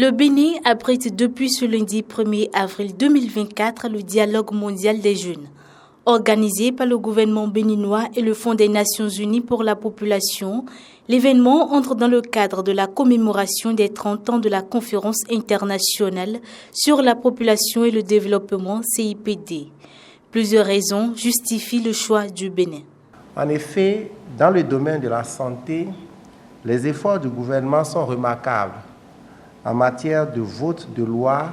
Le Bénin abrite depuis ce lundi 1er avril 2024 le Dialogue mondial des jeunes. Organisé par le gouvernement béninois et le Fonds des Nations Unies pour la population, l'événement entre dans le cadre de la commémoration des 30 ans de la Conférence internationale sur la population et le développement CIPD. Plusieurs raisons justifient le choix du Bénin. En effet, dans le domaine de la santé, les efforts du gouvernement sont remarquables en matière de vote de loi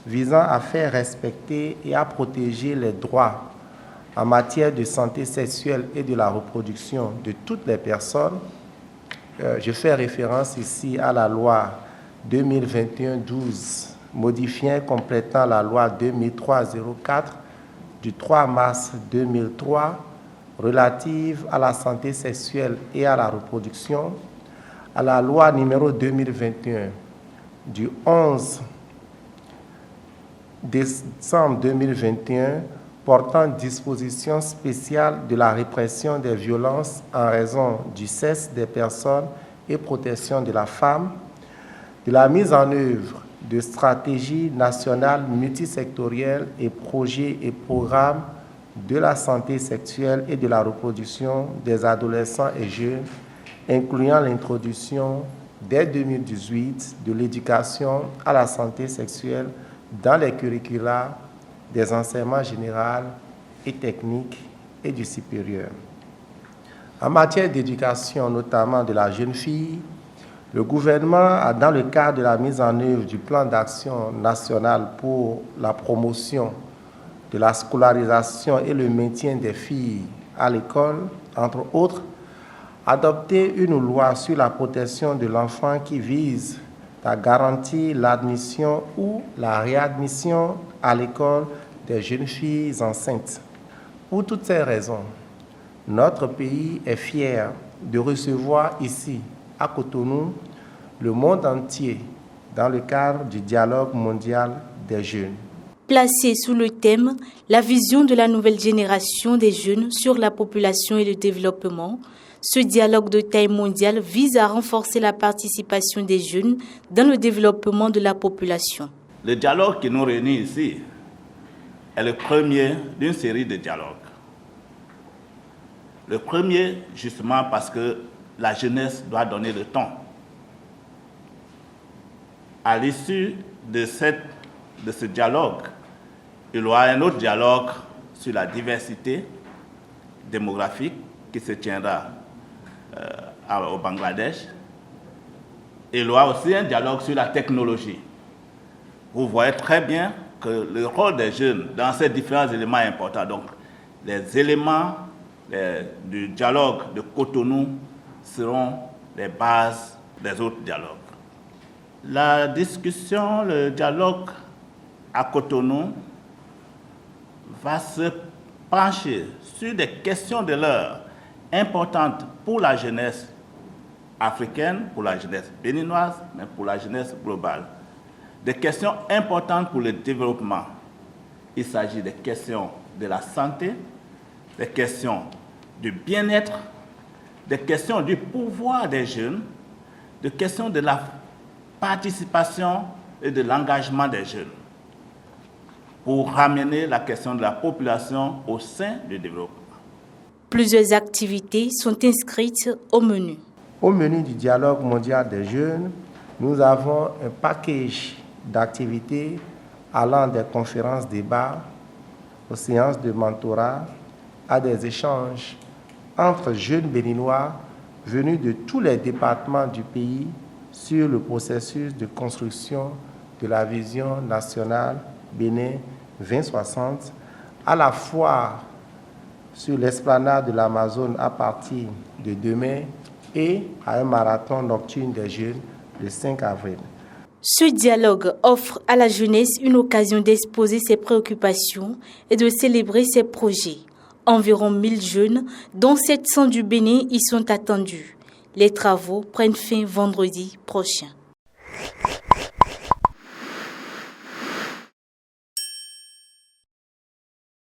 visant à faire respecter et à protéger les droits en matière de santé sexuelle et de la reproduction de toutes les personnes. Je fais référence ici à la loi 2021-12 modifiant et complétant la loi 2003-04 du 3 mars 2003 relative à la santé sexuelle et à la reproduction, à la loi numéro 2021 du 11 décembre 2021 portant dispositions spéciales de la répression des violences en raison du sexe des personnes et protection de la femme, de la mise en œuvre de stratégies nationales multisectorielles et projets et programmes de la santé sexuelle et de la reproduction des adolescents et jeunes, incluant l'introduction dès 2018 de l'éducation à la santé sexuelle dans les curricula des enseignements généraux et techniques et du supérieur. En matière d'éducation, notamment de la jeune fille, le gouvernement a, dans le cadre de la mise en œuvre du plan d'action national pour la promotion de la scolarisation et le maintien des filles à l'école, entre autres, adopté une loi sur la protection de l'enfant qui vise à garantir l'admission ou la réadmission à l'école des jeunes filles enceintes. Pour toutes ces raisons, notre pays est fier de recevoir ici, à Cotonou, le monde entier dans le cadre du dialogue mondial des jeunes. Placé sous le thème « La vision de la nouvelle génération des jeunes sur la population et le développement », ce dialogue de taille mondiale vise à renforcer la participation des jeunes dans le développement de la population. Le dialogue qui nous réunit ici est le premier d'une série de dialogues. Le premier, justement, parce que la jeunesse doit donner le ton. À l'issue de ce dialogue, il y aura un autre dialogue sur la diversité démographique qui se tiendra au Bangladesh. Il y aura aussi un dialogue sur la technologie. Vous voyez très bien que le rôle des jeunes dans ces différents éléments est important. Donc, les éléments du dialogue de Cotonou seront les bases des autres dialogues. La discussion, le dialogue à Cotonou va se pencher sur des questions de l'heure importantes pour la jeunesse africaine, pour la jeunesse béninoise, mais pour la jeunesse globale. Des questions importantes pour le développement. Il s'agit des questions de la santé, des questions du bien-être, des questions du pouvoir des jeunes, des questions de la participation et de l'engagement des jeunes pour ramener la question de la population au sein du développement. Plusieurs activités sont inscrites au menu. Au menu du dialogue mondial des jeunes, nous avons un package d'activités allant des conférences débats aux séances de mentorat à des échanges entre jeunes béninois venus de tous les départements du pays sur le processus de construction de la vision nationale Bénin 2060, à la foire sur l'esplanade de l'Amazone à partir de demain et à un marathon nocturne des jeunes le 5 avril. Ce dialogue offre à la jeunesse une occasion d'exposer ses préoccupations et de célébrer ses projets. Environ 1000 jeunes, dont 700 du Bénin, y sont attendus. Les travaux prennent fin vendredi prochain.